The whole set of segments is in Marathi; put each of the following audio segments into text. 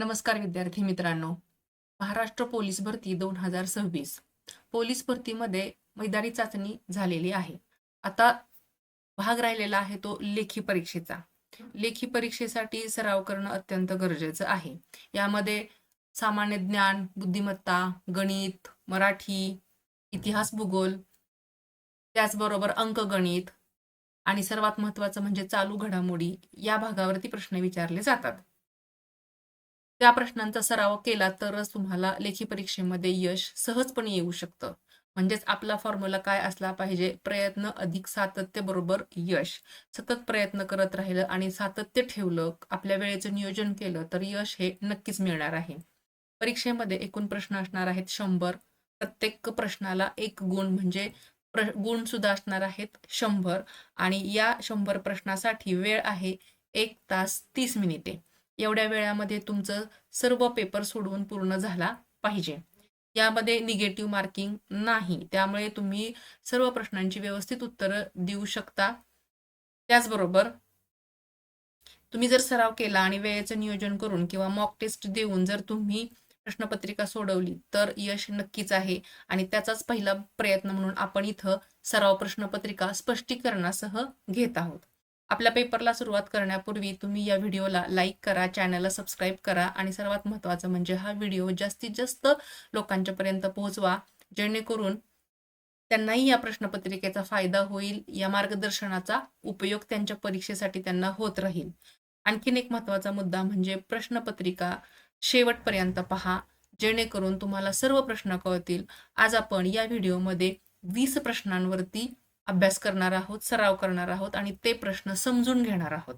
नमस्कार विद्यार्थी मित्रांनो. महाराष्ट्र पोलीस भरती 2026 पोलीस भरतीमध्ये मैदानी चाचणी झालेली आहे. आता भाग राहिलेला आहे तो लेखी परीक्षेचा. लेखी परीक्षेसाठी सराव करणं अत्यंत गरजेचं आहे. यामध्ये सामान्य ज्ञान, बुद्धिमत्ता, गणित, मराठी, इतिहास, भूगोल, त्याचबरोबर अंकगणित आणि सर्वात महत्त्वाचं म्हणजे चालू घडामोडी या भागावरती प्रश्न विचारले जातात. त्या प्रश्नांचा सराव केला तरच तुम्हाला लेखी परीक्षेमध्ये यश सहजपणे येऊ शकतं. म्हणजेच आपला फॉर्म्युला काय असला पाहिजे, प्रयत्न अधिक सातत्य बरोबर यश. सतत प्रयत्न करत राहिलं आणि सातत्य ठेवलं, आपल्या वेळेचं नियोजन केलं तर यश हे नक्कीच मिळणार आहे. परीक्षेमध्ये एकूण प्रश्न असणार आहेत 100. प्रत्येक प्रश्नाला 1 गुण म्हणजे गुण सुद्धा असणार आहेत 100 आणि या 100 प्रश्नासाठी वेळ आहे 1 तास 30 मिनिटे. एवढ्या वेळामध्ये तुमचं सर्व पेपर सोडवून पूर्ण झाला पाहिजे. यामध्ये निगेटिव्ह मार्किंग नाही. त्यामुळे तुम्ही सर्व प्रश्नांची व्यवस्थित उत्तरं देऊ शकता. त्याचबरोबर तुम्ही जर सराव केला आणि वेळेचं नियोजन करून किंवा मॉक टेस्ट देऊन जर तुम्ही प्रश्नपत्रिका सोडवली तर यश नक्कीच आहे आणि त्याचाच पहिला प्रयत्न म्हणून आपण इथं सराव प्रश्नपत्रिका स्पष्टीकरणासह घेत आहोत. आपल्या पेपरला सुरुवात करण्यापूर्वी तुम्ही या व्हिडिओला लाईक करा, चॅनलला सबस्क्राईब करा आणि सर्वात महत्त्वाचं म्हणजे हा व्हिडिओ जास्तीत जास्त लोकांच्यापर्यंत पोहोचवा, जेणेकरून त्यांनाही या प्रश्नपत्रिकेचा फायदा होईल, या मार्गदर्शनाचा उपयोग त्यांच्या परीक्षेसाठी त्यांना होत राहील. आणखीन एक महत्त्वाचा मुद्दा म्हणजे प्रश्नपत्रिका शेवटपर्यंत पहा, जेणेकरून तुम्हाला सर्व प्रश्न कळतील. आज आपण या व्हिडिओमध्ये 20 प्रश्नांवरती अभ्यास करणार आहोत, सराव करणार आहोत आणि ते प्रश्न समजून घेणार आहोत.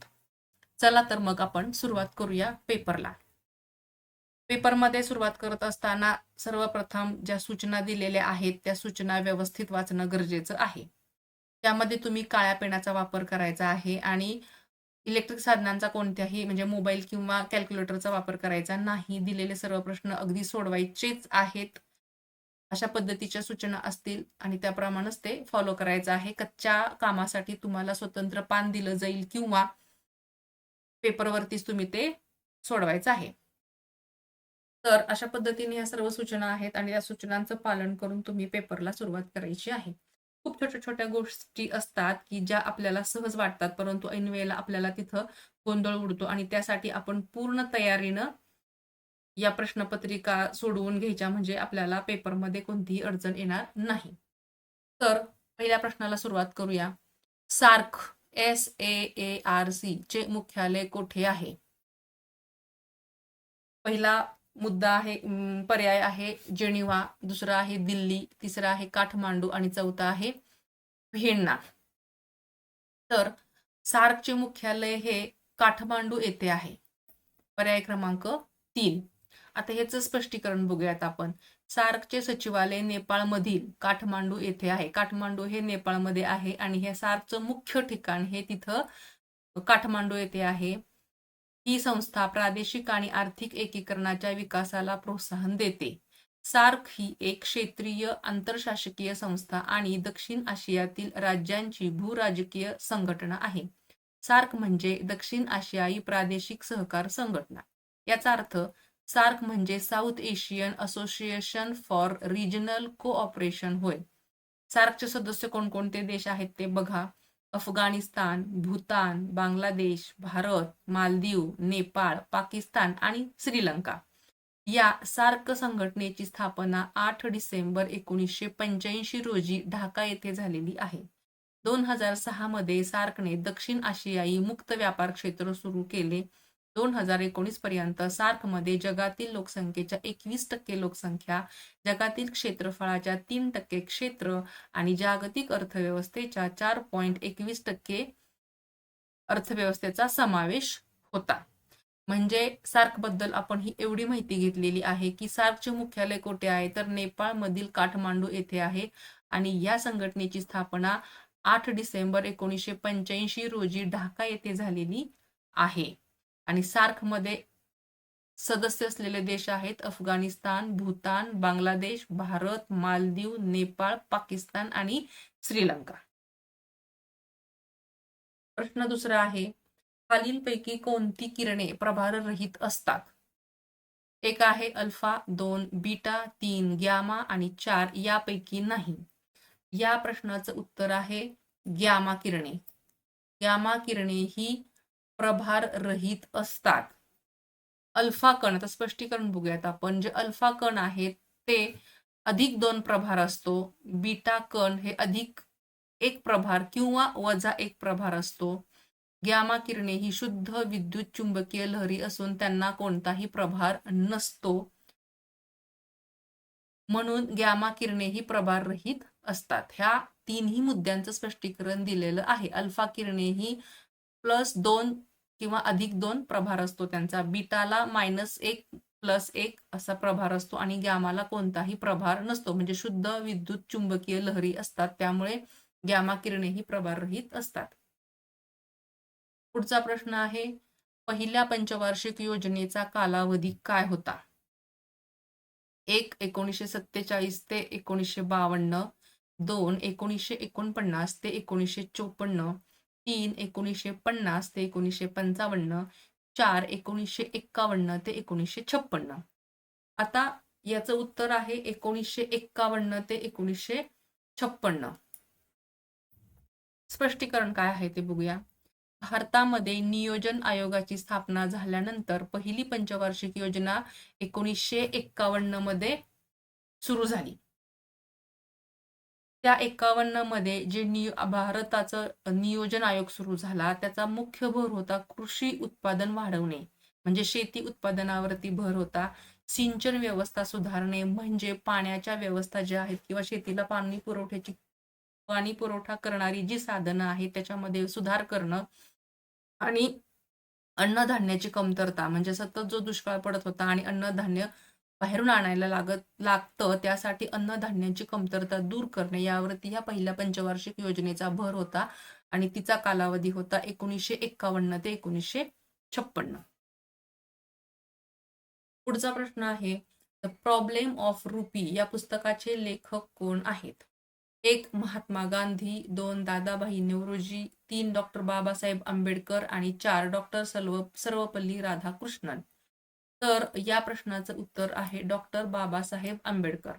चला तर मग आपण सुरुवात करूया पेपरला. पेपरमध्ये सुरुवात करत असताना सर्वप्रथम ज्या सूचना दिलेल्या आहेत त्या सूचना व्यवस्थित वाचणं गरजेचं आहे. त्यामध्ये तुम्ही काळ्या पेनाचा वापर करायचा आहे आणि इलेक्ट्रिक साधनांचा कोणत्याही म्हणजे मोबाईल किंवा कॅल्क्युलेटरचा वापर करायचा नाही. दिलेले सर्व प्रश्न अगदी सोडवायचेच आहेत. अशा पद्धतीच्या सूचना असतील आणि त्याप्रमाणेच ते फॉलो करायचं आहे. कच्च्या कामासाठी तुम्हाला स्वतंत्र पान दिलं जाईल किंवा पेपरवरतीच तुम्ही ते सोडवायचं आहे. तर अशा पद्धतीने या सर्व सूचना आहेत आणि या सूचनांचं पालन करून तुम्ही पेपरला सुरुवात करायची आहे. खूप छोट्या-छोट्या गोष्टी असतात, की ज्या आपल्याला सहज वाटतात, परंतु ऐन वेळेला आपल्याला तिथं गोंधळ उडतो आणि त्यासाठी आपण पूर्ण तयारीनं या प्रश्नपत्रिका सोडवून घ्यायच्या म्हणजे आपल्याला पेपरमध्ये कोणतीही अडचण येणार नाही. तर पहिल्या प्रश्नाला सुरुवात करूया. सार्क SAARC चे मुख्यालय कोठे आहे? पहिला मुद्दा आहे पर्याय आहे जेनिव्हा, दुसरा आहे दिल्ली, तिसरा आहे काठमांडू आणि चौथा आहे व्हिएन्ना. तर सार्कचे मुख्यालय हे काठमांडू येथे आहे. पर्याय क्रमांक 3. आता ह्याचं स्पष्टीकरण बघूयात आपण. सार्कचे सचिवालय नेपाळमधील काठमांडू येथे आहे. काठमांडू हे नेपाळमध्ये आहे आणि हे सार्कचं मुख्य ठिकाण हे तिथं काठमांडू येथे आहे. ही संस्था प्रादेशिक आणि आर्थिक एकीकरणाच्या विकासाला प्रोत्साहन देते. सार्क ही एक क्षेत्रीय आंतरशासकीय संस्था आणि दक्षिण आशियातील राज्यांची भूराजकीय संघटना आहे. सार्क म्हणजे दक्षिण आशियाई प्रादेशिक सहकार संघटना. याचा अर्थ सार्क म्हणजे south Asian association for regional cooperation होय. सार्कचे सदस्य कोणकोणते देश आहेत ते बघा. अफगाणिस्तान, भूतान, बांगलादेश, भारत, मालदीव, नेपाळ, पाकिस्तान आणि श्रीलंका. या सार्क संघटनेची स्थापना 8 डिसेंबर 1985 रोजी ढाका येथे झालेली आहे. 2006 मध्ये सार्कने दक्षिण आशियाई मुक्त व्यापार क्षेत्र सुरू केले. 2019 पर्यंत सार्कमध्ये जगातील लोकसंख्येच्या 21% लोकसंख्या, जगातील क्षेत्रफळाच्या 3% क्षेत्र आणि जागतिक अर्थव्यवस्थेच्या 4.21% अर्थव्यवस्थेचा समावेश होता. म्हणजे सार्कबद्दल आपण ही एवढी माहिती घेतलेली आहे, की सार्कचे मुख्यालय कोठे आहे? तर नेपाळमधील काठमांडू येथे आहे आणि या संघटनेची स्थापना 8 डिसेंबर 1985 रोजी ढाका येथे झालेली आहे. आणि सार्कमध्ये सदस्य असलेले देश आहेत अफगाणिस्तान, भूतान, बांगलादेश, भारत, मालदीव, नेपाळ, पाकिस्तान आणि श्रीलंका. प्रश्न दुसरा आहे. खालीलपैकी कोणती किरणे प्रभाररहित असतात? एक आहे अल्फा, 2 बीटा, 3 गॅमा आणि 4 यापैकी नाही. या प्रश्नाचं उत्तर आहे गॅमा किरणे. गॅमा किरणे ही प्रभार रहित असतात. अल्फा कण, आता स्पष्टीकरण बघूयात आपण. जे अल्फा कण आहेत ते अधिक 2 प्रभार असतो. बीटा कण हे अधिक 1 प्रभार किंवा वजा 1 प्रभार असतो. गॅमा किरणे ही शुद्ध विद्युत चुंबकीय लहरी असून त्यांना कोणताही प्रभार नसतो. म्हणून गॅमा किरणे ही प्रभाररहित असतात. ह्या तिन्ही मुद्द्यांचं स्पष्टीकरण दिलेलं आहे. अल्फा किरणे ही +2 किंवा अधिक 2 प्रभार असतो त्यांचा. बीटाला -1 +1 असा प्रभार असतो आणि गॅमाला कोणताही प्रभार नसतो. म्हणजे शुद्ध विद्युत चुंबकीय लहरी असतात. त्यामुळे गॅमा किरणे ही प्रभाररहित असतात. पुढचा प्रश्न आहे, पहिल्या पंचवार्षिक योजनेचा कालावधी काय होता? 1 1947 ते 1952, 2 1949 ते 1954, 3 1950 ते 1955, 4 1951 ते 1956. आता याचं उत्तर आहे 1951 ते 1956. स्पष्टीकरण काय आहे ते बघूया. भारतामध्ये नियोजन आयोगाची स्थापना झाल्यानंतर पहिली पंचवार्षिक योजना 1951 मध्ये सुरू झाली. त्या 51 मध्ये जे भारताचं नियोजन आयोग सुरू झाला, त्याचा मुख्य भर होता कृषी उत्पादन वाढवणे, म्हणजे शेती उत्पादनावरती भर होता. सिंचन व्यवस्था सुधारणे, म्हणजे पाण्याच्या व्यवस्था ज्या आहेत किंवा शेतीला पाणी पुरवठा करणारी जी साधनं आहेत त्याच्यामध्ये सुधार करणं, आणि अन्नधान्याची कमतरता, म्हणजे सतत जो दुष्काळ पडत होता आणि अन्नधान्य बाहेरून आणायला लागतं, त्यासाठी अन्नधान्याची कमतरता दूर करणे यावरती ह्या पहिल्या पंचवार्षिक योजनेचा भर होता आणि तिचा कालावधी होता 1951 ते 1956. पुढचा प्रश्न आहे, द प्रॉब्लेम ऑफ रुपी या पुस्तकाचे लेखक कोण आहेत? 1 महात्मा गांधी, 2 दादाभाई नौरोजी, 3 डॉक्टर बाबासाहेब आंबेडकर आणि 4 डॉक्टर सर्वपल्ली राधाकृष्णन. तर या प्रश्नाचं उत्तर आहे डॉक्टर बाबासाहेब आंबेडकर.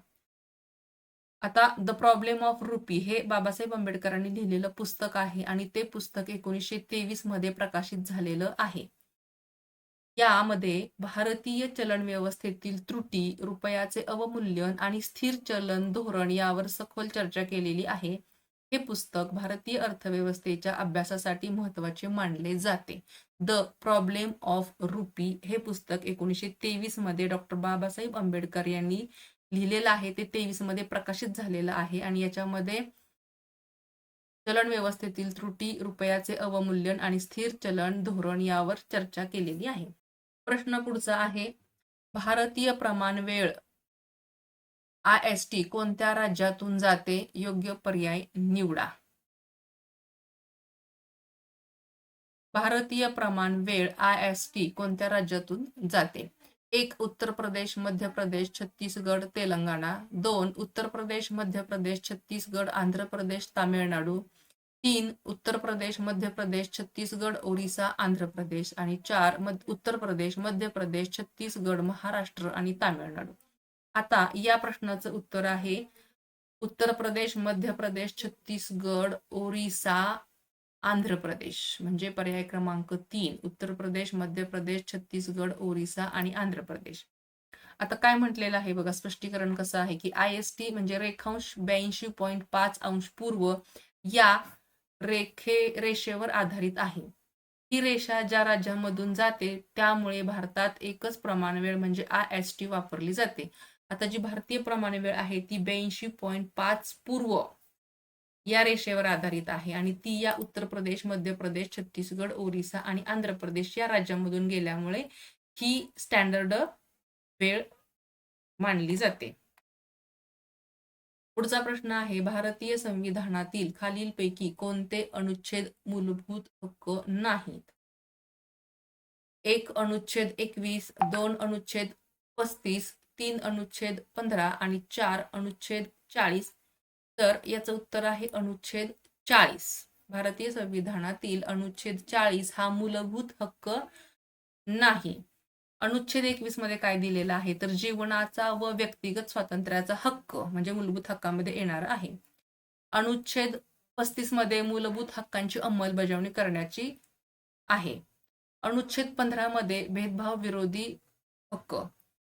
आता द प्रॉब्लेम ऑफ रुपी हे बाबासाहेब आंबेडकरांनी लिहिलेलं पुस्तक आहे आणि ते पुस्तक 1923 मध्ये प्रकाशित झालेलं आहे. यामध्ये भारतीय चलन व्यवस्थेतील त्रुटी, रुपयाचे अवमूल्यन आणि स्थिर चलन धोरण यावर सखोल चर्चा केलेली आहे. हे पुस्तक भारतीय अर्थव्यवस्थेच्या अभ्यासासाठी महत्त्वाचे मानले जाते. द प्रॉब्लेम ऑफ रुपी हे पुस्तक 1923 मध्ये डॉक्टर बाबासाहेब आंबेडकर यांनी लिहिलेलं आहे. ते 23 मध्ये प्रकाशित झालेलं आहे आणि याच्यामध्ये चलन व्यवस्थेतील त्रुटी, रुपयाचे अवमूल्यन आणि स्थिर चलन धोरण यावर चर्चा केलेली आहे. प्रश्न पुढचा आहे, भारतीय प्रमाण वेळ IST कोणत्या राज्यातून जाते? योग्य पर्याय निवडा. भारतीय प्रमाण वेळ IST कोणत्या राज्यातून जाते? 1 उत्तर प्रदेश, मध्य प्रदेश, छत्तीसगड, तेलंगणा. 2 उत्तर प्रदेश, मध्य प्रदेश, छत्तीसगड, आंध्र प्रदेश, तामिळनाडू. 3 उत्तर प्रदेश, मध्य प्रदेश, छत्तीसगड, ओरिसा, आंध्र प्रदेश आणि 4 उत्तर प्रदेश, मध्य प्रदेश, छत्तीसगड, महाराष्ट्र आणि तामिळनाडू. आता या प्रश्नाचं उत्तर आहे उत्तर प्रदेश, मध्य प्रदेश, छत्तीसगड, ओरिसा, आंध्र प्रदेश. म्हणजे पर्याय क्रमांक 3 उत्तर प्रदेश, मध्य प्रदेश, छत्तीसगड, ओरिसा आणि आंध्र प्रदेश. आता काय म्हटलेलं आहे बघा, स्पष्टीकरण कसं आहे की IST म्हणजे रेखांश 82.5 अंश पूर्व या रेषेवर आधारित आहे. ही रेषा ज्या राज्यामधून जाते त्यामुळे भारतात एकच प्रमाण वेळ म्हणजे IST वापरली जाते. आता जी भारतीय प्रमाण वेळ आहे ती 82.5 पूर्व या रेषेवर आधारित आहे आणि ती या उत्तर प्रदेश, मध्य प्रदेश, छत्तीसगड, ओरिसा आणि आंध्र प्रदेश या राज्यांमधून गेल्यामुळे ही स्टँडर्ड वेळ मानली जाते. पुढचा प्रश्न आहे, भारतीय संविधानातील खालीलपैकी कोणते अनुच्छेद मूलभूत हक्क नाहीत? 1 अनुच्छेद 21, 2 अनुच्छेद 35, 3 अनुच्छेद 15 आणि 4 अनुच्छेद 40. तर याचं उत्तर आहे अनुच्छेद 40. भारतीय संविधानातील अनुच्छेद 40 हा मूलभूत हक्क नाही. अनुच्छेद 21 मध्ये काय दिलेलं आहे तर जीवनाचा व व्यक्तिगत स्वातंत्र्याचा हक्क म्हणजे मूलभूत हक्कामध्ये येणार आहे. अनुच्छेद 35 मध्ये मूलभूत हक्कांची अंमलबजावणी करण्याची आहे. अनुच्छेद 15 मध्ये भेदभाव विरोधी हक्क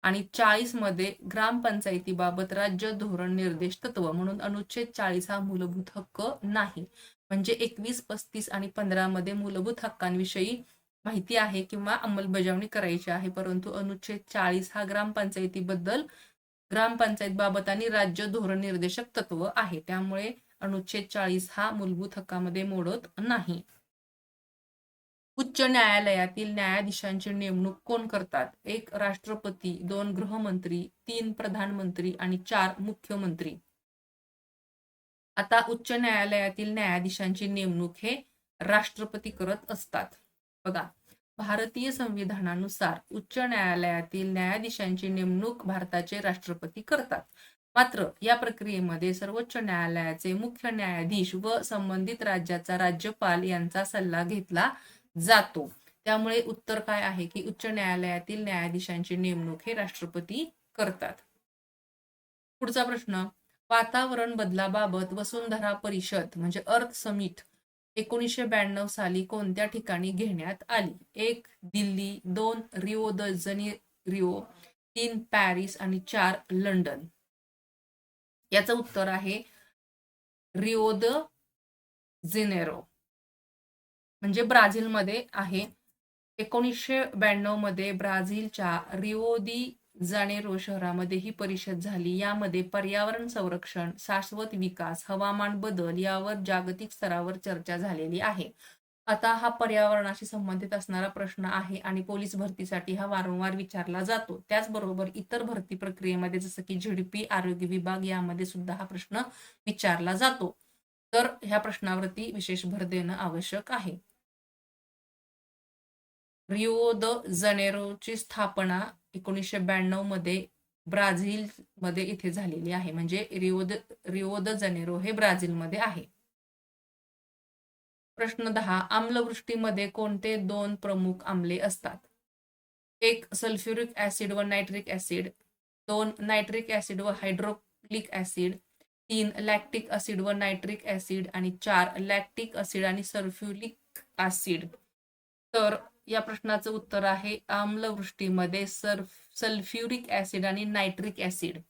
आणि 40 मध्ये ग्रामपंचायतीबाबत राज्य धोरण निर्देश तत्व म्हणून अनुच्छेद 40 हा मूलभूत हक्क नाही. म्हणजे 21, 35 आणि 15 मध्ये मूलभूत हक्कांविषयी माहिती आहे किंवा अंमलबजावणी करायची आहे, परंतु अनुच्छेद 40 हा ग्रामपंचायत बाबत आणि राज्य धोरण निर्देशक तत्व आहे. त्यामुळे अनुच्छेद 40 हा मूलभूत हक्कामध्ये मोडत नाही. उच्च न्यायालयातील न्यायाधीशांची नेमणूक कोण करतात? 1 राष्ट्रपती, 2 गृहमंत्री, 3 प्रधानमंत्री आणि 4 मुख्यमंत्री. आता उच्च न्यायालयातील न्यायाधीशांची नेमणूक हे राष्ट्रपती करत असतात. बघा, भारतीय संविधानानुसार उच्च न्यायालयातील न्यायाधीशांची नेमणूक भारताचे राष्ट्रपती करतात. मात्र या प्रक्रियेमध्ये सर्वोच्च न्यायालयाचे मुख्य न्यायाधीश व संबंधित राज्याचा राज्यपाल यांचा सल्ला घेतला जातो. त्यामुळे उत्तर काय आहे की उच्च न्यायालयातील न्यायाधीशांची नेमणूक हे राष्ट्रपती करतात. पुढचा प्रश्न, वातावरण बदलाबाबत वसुंधरा परिषद म्हणजे अर्थ समिट 1992 साली कोणत्या ठिकाणी घेण्यात आली? 1 दिल्ली, 2 रिओ द जनेरिओ, 3 पॅरिस आणि 4 लंडन. याचं उत्तर आहे रिओ द जेनेरो म्हणजे ब्राझीलमध्ये आहे. 1992 मध्ये ब्राझीलच्या रिओ दी जानेरो शहरामध्ये ही परिषद झाली. यामध्ये पर्यावरण संरक्षण, शाश्वत विकास, हवामान बदल यावर जागतिक स्तरावर चर्चा झालेली आहे. आता हा पर्यावरणाशी संबंधित असणारा प्रश्न आहे आणि पोलीस भरतीसाठी हा वारंवार विचारला जातो. त्याचबरोबर इतर भरती प्रक्रियेमध्ये जसं की झेडपी, आरोग्य विभाग यामध्ये सुद्धा हा प्रश्न विचारला जातो. तर ह्या प्रश्नावरती विशेष भर देणं आवश्यक आहे. रिओ द जनेरोची स्थापना 1992 मध्ये ब्राझील मध्ये इथे झालेली आहे. म्हणजे रिओ द जनेरो हे ब्राझीलमध्ये आहे. प्रश्न 10, आम्लवृष्टीमध्ये कोणते 2 प्रमुख आम्ले असतात? 1 सल्फ्युरिक ऍसिड व नायट्रिक ऍसिड, 2 नायट्रिक ऍसिड व हायड्रोक्लिक ऍसिड, 3 लॅक्टिक ऍसिड व नायट्रिक ऍसिड आणि 4 लॅक्टिक ऍसिड आणि सल्फ्युरिक ऍसिड. तर या प्रश्नाचं उत्तर आहे आम्लवृष्टीमध्ये सल्फ्युरिक ऍसिड आणि नायट्रिक ऍसिड.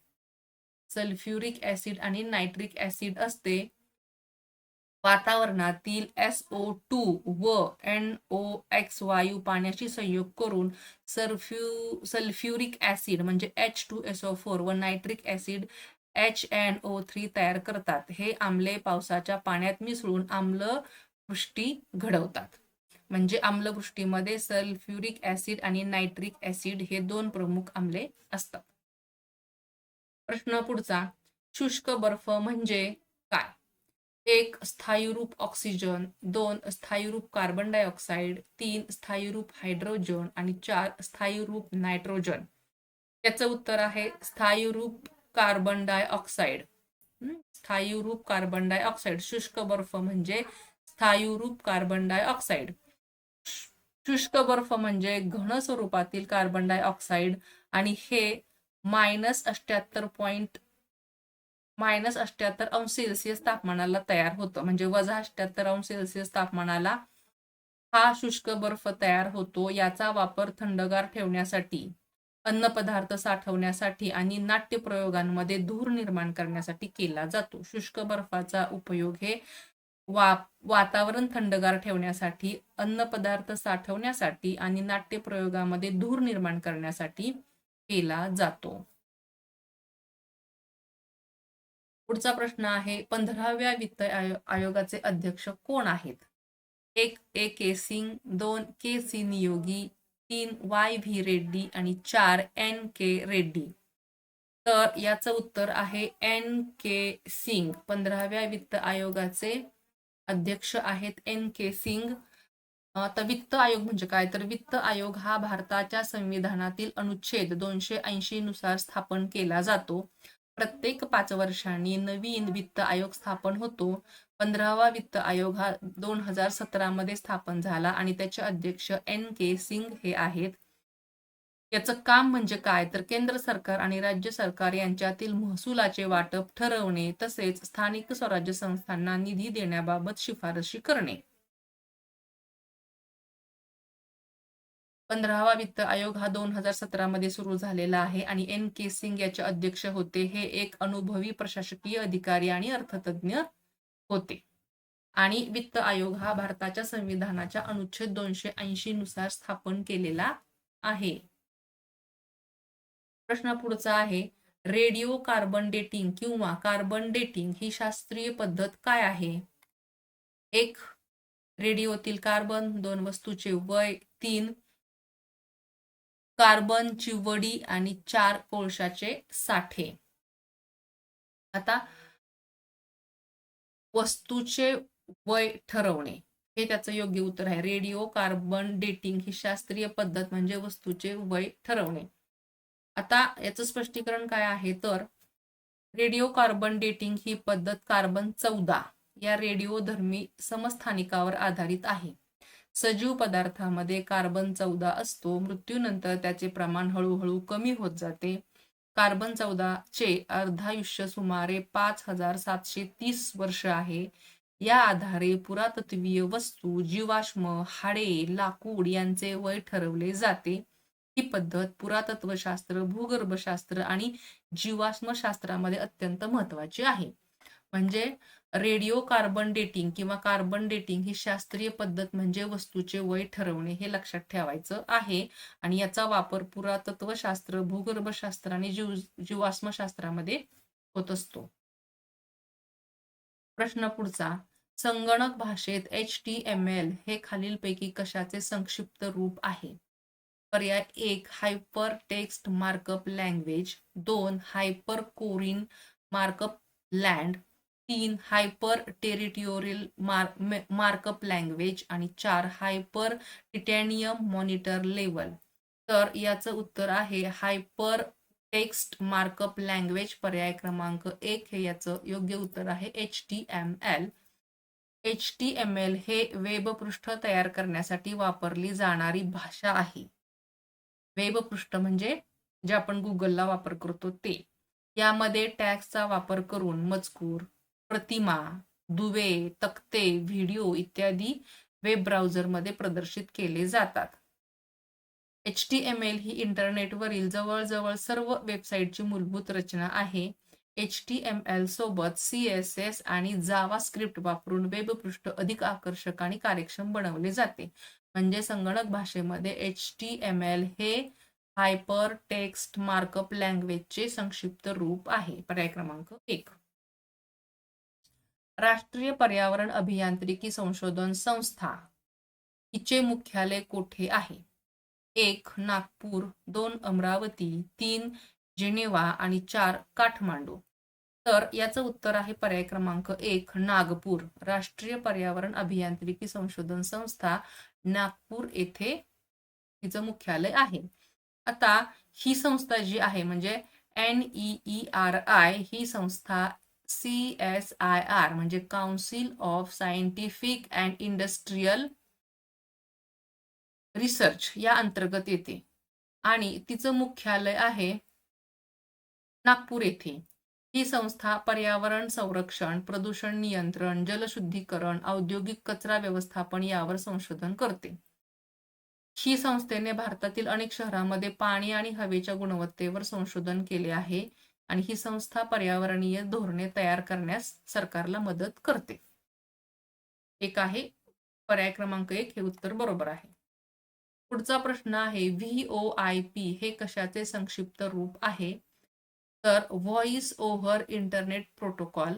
सल्फ्युरिक ऍसिड आणि नायट्रिक ऍसिड असते. वातावरणातील SO2 व NOx वायू पाण्याशी संयोग करून सल्फ्युरिक ऍसिड म्हणजे H2SO4 व नायट्रिक ऍसिड HNO3 तयार करतात. हे आम्ले पावसाच्या पाण्यात मिसळून आम्लवृष्टी घडवतात. म्हणजे आम्लवृष्टीमध्ये सल्फ्युरिक ऍसिड आणि नायट्रिक ऍसिड हे 2 प्रमुख आम्ले असतात. प्रश्न पुढचा, शुष्क बर्फ म्हणजे काय? 1 स्थायीरूप ऑक्सिजन, 2 स्थायीरूप कार्बन डायऑक्साईड, 3 स्थायीरूप हायड्रोजन आणि 4 स्थायीरूप नायट्रोजन. त्याचं उत्तर आहे स्थायीरूप कार्बन डायऑक्साईड. स्थायीरूप कार्बन डायऑक्साईड. शुष्क बर्फ म्हणजे स्थायीरूप कार्बन डायऑक्साईड. शुष्क बर्फ म्हणजे घन स्वरूपातील कार्बन डायऑक्साईड आणि हे -88 अंश तापमानाला तयार होतं. म्हणजे -88 अंश तापमानाला हा शुष्क बर्फ तयार होतो. याचा वापर थंडगार ठेवण्यासाठी, अन्नपदार्थ साठवण्यासाठी आणि नाट्यप्रयोगांमध्ये धूर निर्माण करण्यासाठी केला जातो. शुष्क बर्फाचा उपयोग हे वातावरण थंडगार ठेवण्यासाठी, अन्नपदार्थ साठवण्यासाठी आणि नाट्यप्रयोगामध्ये धूर निर्माण करण्यासाठी केला जातो. पुढचा प्रश्न आहे 15व्या वित्त आयोगाचे अध्यक्ष कोण आहेत? 1 A.K. Singh, 2 K.C. Niyogi, 3 Y.V. Reddy आणि 4 N.K. रेड्डी. तर याचं उत्तर आहे N.K. सिंग. 15व्या वित्त आयोगाचे अध्यक्ष आहेत N.K. सिंग. तर वित्त आयोग म्हणजे काय? तर वित्त आयोग हा भारताच्या संविधानातील अनुच्छेद 280 नुसार स्थापन केला जातो. प्रत्येक 5 वर्षांनी नवीन वित्त आयोग स्थापन होतो. 15वा वित्त आयोग हा 2017 मध्ये स्थापन झाला आणि त्याचे अध्यक्ष N.K. सिंग हे आहेत. याचं काम म्हणजे काय? तर केंद्र सरकार आणि राज्य सरकार यांच्यातील महसुलाचे वाटप ठरवणे, तसेच स्थानिक स्वराज्य संस्थांना निधी देण्याबाबत शिफारशी करणे. 15वा वित्त आयोग हा 2017 मध्ये सुरू झालेला आहे आणि एन.के. सिंग याचे अध्यक्ष होते. हे एक अनुभवी प्रशासकीय अधिकारी आणि अर्थतज्ञ होते. आणि वित्त आयोग हा भारताच्या संविधानाच्या अनुच्छेद 280 नुसार स्थापन केलेला आहे. प्रश्न पुढचा आहे. रेडिओ कार्बन डेटिंग किंवा कार्बन डेटिंग ही शास्त्रीय पद्धत काय आहे? 1. रेडिओतील कार्बन, 2. वस्तूचे वय, 3. कार्बनची वडी आणि 4. कोळशाचे साठे. आता वस्तूचे वय ठरवणे हे त्याचं योग्य उत्तर आहे. रेडिओ कार्बन डेटिंग ही शास्त्रीय पद्धत म्हणजे वस्तूचे वय ठरवणे. आता याचं स्पष्टीकरण काय आहे तर रेडिओ कार्बन डेटिंग ही पद्धत कार्बन 14 या रेडिओधर्मी समस्थानिकावर आधारित आहे. सजीव पदार्थामध्ये कार्बन 14 असतो. मृत्यूनंतर त्याचे प्रमाण हळूहळू कमी होत जाते. कार्बन 14 चे अर्धायुष्य सुमारे 5730 वर्ष आहे. या आधारे पुरातत्वीय वस्तू, जीवाश्म, हाडे, लाकूड यांचे वय ठरवले जाते. ही पद्धत पुरातत्वशास्त्र, भूगर्भशास्त्र आणि जीवाश्मशास्त्रामध्ये अत्यंत महत्वाची आहे. म्हणजे रेडिओ कार्बन डेटिंग किंवा कार्बन डेटिंग ही शास्त्रीय पद्धत म्हणजे वस्तूचे वय ठरवणे हे लक्षात ठेवायचं आहे आणि याचा वापर पुरातत्वशास्त्र, भूगर्भशास्त्र आणि जीवाश्मशास्त्रामध्ये होत असतो. प्रश्न पुढचा. संगणक भाषेत HTML हे खालीलपैकी कशाचे संक्षिप्त रूप आहे? पर्याय 1. Hyper text markup language, 2. Hyper कोरिन markup land, 3. Hyper territorial markup language आणि 4. Hyper titanium monitor level. तर याचं उत्तर आहे हायपर टेक्स्ट मार्कअप लँग्वेज. पर्याय क्रमांक 1 हे याचं योग्य उत्तर आहे HTML. HTML हे वेबपृष्ठ तयार करण्यासाठी वापरली जाणारी भाषा आहे. वेबपृष्ठ म्हणजे जे आपण गुगलला वापर करतो ते. यामध्ये टॅग्सचा वापर करून मजकूर, प्रतिमा, दुवे, तक्ते, व्हिडिओ इत्यादी वेब ब्राउझरमध्ये प्रदर्शित केले जातात. HTML ही इंटरनेटवरील जवळजवळ सर्व वेबसाईटची मूलभूत रचना आहे. HTML सोबत CSS आणि जावास्क्रिप्ट वापरून वेबपृष्ठ अधिक आकर्षक आणि कार्यक्षम बनवले जाते. म्हणजे संगणक भाषेमध्ये HTML हे हायपर टेक्स्ट मार्कअप लँग्वेजचे संक्षिप्त रूप आहे. पर्याय क्रमांक 1. राष्ट्रीय पर्यावरण अभियांत्रिकी संशोधन संस्था हिचे मुख्यालय कोठे आहे? 1. नागपूर, 2. अमरावती, 3. जिनेवा आणि 4. काठमांडू. तर याचं उत्तर आहे पर्याय क्रमांक 1. नागपूर. राष्ट्रीय पर्यावरण अभियांत्रिकी संशोधन संस्था नागपूर येथे हिचं मुख्यालय आहे. आता ही संस्था जी आहे म्हणजे NEERI ही संस्था CSIR म्हणजे council of scientific and industrial research या अंतर्गत येते आणि तिचं मुख्यालय आहे नागपूर येथे. ही संस्था पर्यावरण संरक्षण, प्रदूषण नियंत्रण, जलशुद्धीकरण, औद्योगिक कचरा व्यवस्थापन यावर संशोधन करते. ही संस्थेने भारतातील अनेक शहरांमध्ये पाणी आणि हवेच्या गुणवत्तेवर संशोधन केले आहे आणि ही संस्था पर्यावरणीय धोरणे तयार करण्यास सरकारला मदत करते. एक आहे पर्याय क्रमांक 1 हे उत्तर बरोबर आहे. पुढचा प्रश्न आहे VoIP हे कशाचे संक्षिप्त रूप आहे? तर voice over internet protocol,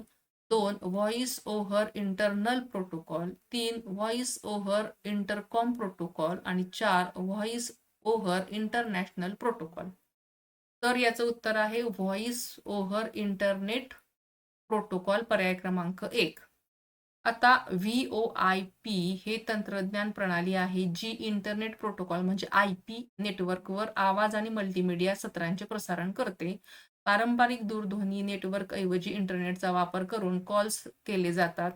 2. Voice over internal protocol, 3. Voice over intercom protocol आणि 4. Voice over international protocol. तर याचं उत्तर आहे व्हॉइस ओव्हर इंटरनेट प्रोटोकॉल. पर्याय क्रमांक 1. आता VoIP हे तंत्रज्ञान प्रणाली आहे जी इंटरनेट प्रोटोकॉल म्हणजे IP नेटवर्कवर आवाज आणि मल्टीमीडिया सत्रांचे प्रसारण करते. पारंपरिक दूरध्वनी नेटवर्क ऐवजी इंटरनेटचा वापर करून कॉल्स केले जातात.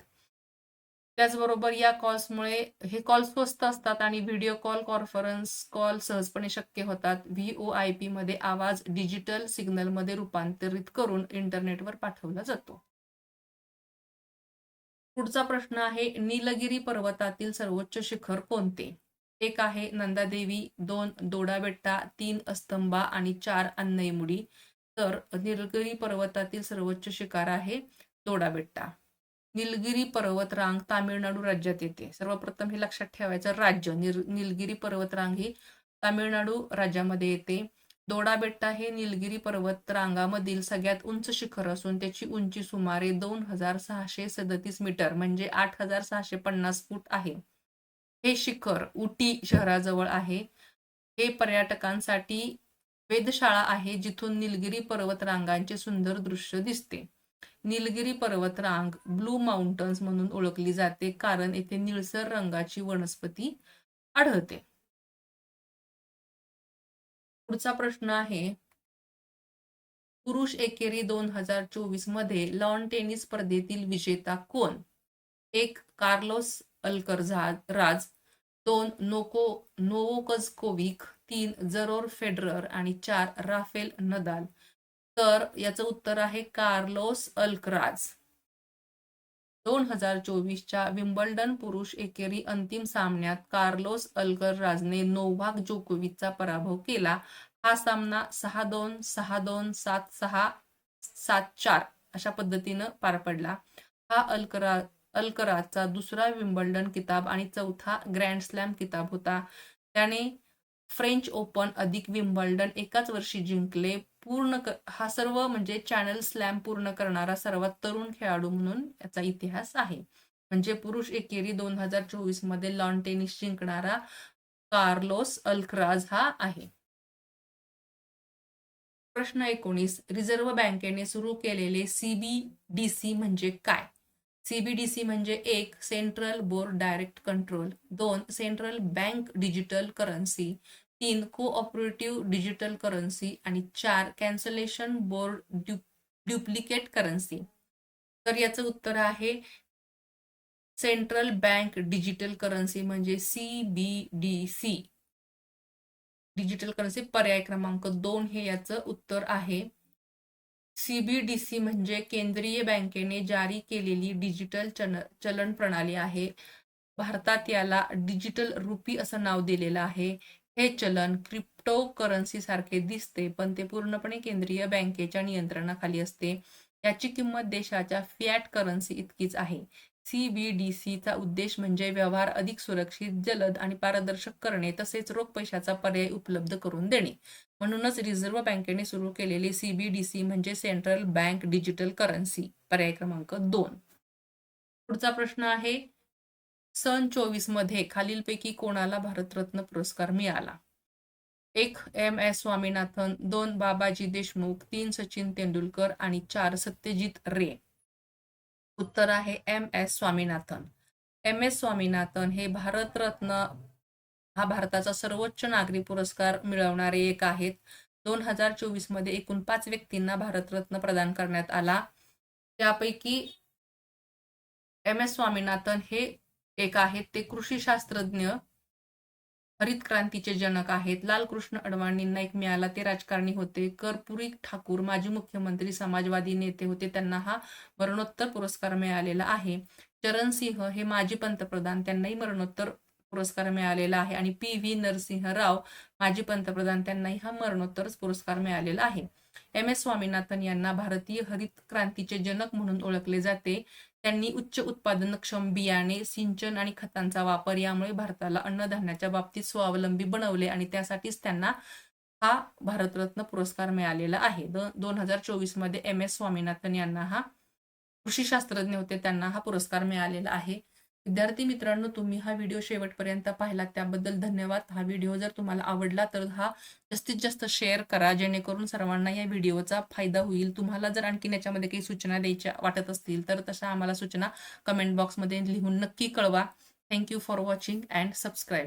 त्याचबरोबर या कॉल्समुळे हे कॉल स्वस्त असतात आणि व्हिडिओ कॉल, कॉन्फरन्स कॉल सहजपणे शक्य होतात. व्हीओआयपी मध्ये आवाज डिजिटल सिग्नलमध्ये रूपांतरित करून इंटरनेटवर पाठवला जातो. पुढचा प्रश्न आहे, नीलगिरी पर्वतातील सर्वोच्च शिखर कोणते? 1 आहे नंदादेवी, 2 दोडाबेट्टा, 3 अस्तंबा आणि 4 अन्नैमुडी. तर निलगिरी पर्वतातील सर्वोच्च शिखर आहे दोडाबेट्टा. निलगिरी पर्वतरांग तामिळनाडू राज्यात येते. सर्वप्रथम हे लक्षात ठेवायचं, राज्य निलगिरी पर्वतरांग ही तामिळनाडू राज्यामध्ये येते. दोडाबेट्टा हे निलगिरी पर्वतरांगामधील सगळ्यात उंच शिखर असून त्याची उंची सुमारे 2637 मीटर म्हणजे 8650 फूट आहे. हे शिखर उटी शहराजवळ आहे. हे पर्यटकांसाठी वेधशाळा आहे जिथून निलगिरी पर्वतरांगांचे सुंदर दृश्य दिसते. निलगिरी पर्वतरांग ब्लू माउंटन्स म्हणून ओळखली जाते कारण येथे निळसर रंगाची वनस्पती आढळते. पुढचा प्रश्न आहे, पुरुष एकेरी 2024 मध्ये लॉन टेनिस स्पर्धेतील विजेता कोण? 1 कार्लोस अल्कराज, 2 नोवोकजकोविक, 3 जरोर फेडरर आणि 4 राफेल नदाल. तर याचं उत्तर आहे कार्लोस अल्कराज. 2024च्या विम्बल्डन पुरुष एकेरी अंतिम सामन्यात कार्लोस अल्कराजने नोव्हाक जोकोविचचा पराभव केला. हा सामना 6-2, 6-2, 7-6, 7-4 अशा पद्धतीनं पार पडला. हा अल्कराजचा दुसरा विम्बल्डन किताब आणि चौथा ग्रँड स्लॅम किताब होता. त्याने फ्रेंच ओपन अधिक विम्बल्डन एकाच वर्षी जिंकले. हा सर्व म्हणजे चॅनल स्लॅम पूर्ण करणारा सर्वात तरुण खेळाडू म्हणून याचा इतिहास आहे. म्हणजे पुरुष एकेरी 2024 मध्ये लॉन टेनिस जिंकणारा कार्लोस अल्कराज हा आहे. प्रश्न 19, रिझर्व्ह बँकेने सुरू केलेले सीबीडीसी म्हणजे काय? सीबीडीसी म्हणजे 1 central board direct control, 2 central bank digital currency, 3 cooperative digital currency आणि 4 कॅन्सलेशन बोर्ड ड्युप्लिकेट करन्सी. तर याचं उत्तर आहे सेंट्रल बँक डिजिटल करन्सी म्हणजे सीबीडीसी. डिजिटल करन्सी पर्याय क्रमांक 2 हे याचं उत्तर आहे. सीबीडीसी म्हणजे केंद्रीय बँकेने जारी केलेली डिजिटल चलन प्रणाली आहे. भारतात याला डिजिटल रुपी असं नाव दिलेलं आहे. हे चलन क्रिप्टो करन्सी सारखे दिसते पण ते पूर्णपणे केंद्रीय बँकेच्या नियंत्रणाखाली असते. याची किंमत देशाच्या फियाट करन्सी इतकीच आहे. सीबीडीसीचा उद्देश म्हणजे व्यवहार अधिक सुरक्षित, जलद आणि पारदर्शक करणे तसेच रोख पैशाचा पर्याय उपलब्ध करून देणे. म्हणूनच रिझर्व्ह बँकेने सुरू केलेली सीबीडीसी म्हणजे सेंट्रल बँक डिजिटल करन्सी. पर्याय क्रमांक 2. पुढचा प्रश्न आहे, सन 24 मध्ये खालीलपैकी कोणाला भारतरत्न पुरस्कार मिळाला? 1 एम.एस. स्वामीनाथन, 2 बाबाजी देशमुख, 3 सचिन तेंडुलकर आणि 4 सत्यजित रे. उत्तर आहे एम.एस. स्वामीनाथन. एम.एस. स्वामीनाथन हे भारतरत्न हा भारताचा सर्वोच्च नागरी पुरस्कार मिळवणारे एक आहेत. 2024 मध्ये एकूण 5 व्यक्तींना भारतरत्न प्रदान करण्यात आला. त्यापैकी एम.एस. स्वामीनाथन हे एक आहेत. ते कृषी शास्त्रज्ञ, हरित क्रांतीचे जनक आहेत. लालकृष्ण अडवाणींना एक मिळाला, ते राजकारणी होते. कर्पूरी ठाकूर माजी मुख्यमंत्री, समाजवादी नेते होते, त्यांना हा मरणोत्तर पुरस्कार मिळालेला आहे. चरण सिंह हे माजी पंतप्रधान, त्यांनाही मरणोत्तर पुरस्कार मिळालेला आहे. आणि पी.व्ही. नरसिंह राव माजी पंतप्रधान, त्यांनाही हा मरणोत्तर पुरस्कार मिळालेला आहे. एम.एस. स्वामीनाथन यांना भारतीय हरित क्रांतीचे जनक म्हणून ओळखले जाते. त्यांनी उच्च उत्पादनक्षम बियाणे, सिंचन आणि खतांचा वापर यामुळे भारताला अन्नधान्याच्या बाबतीत स्वावलंबी बनवले आणि त्यासाठीच त्यांना हा भारतरत्न पुरस्कार मिळालेला आहे. 2024 मध्ये एम.एस. स्वामीनाथन यांना हा कृषी शास्त्रज्ञ होते, त्यांना हा पुरस्कार मिळालेला आहे. विद्यार्थी मित्रांनो, तुम्ही हा व्हिडिओ शेवटपर्यंत पाहिला त्याबद्दल धन्यवाद. हा व्हिडिओ जर तुम्हाला आवडला तर हा जास्तीत जास्त शेअर करा जेणेकरून सर्वांना या व्हिडिओचा फायदा होईल. तुम्हाला जर आणखीन याच्यामध्ये काही सूचना द्यायच्या वाटत असतील तर तशा आम्हाला सूचना कमेंट बॉक्समध्ये लिहून नक्की कळवा. Thank you for watching and subscribe.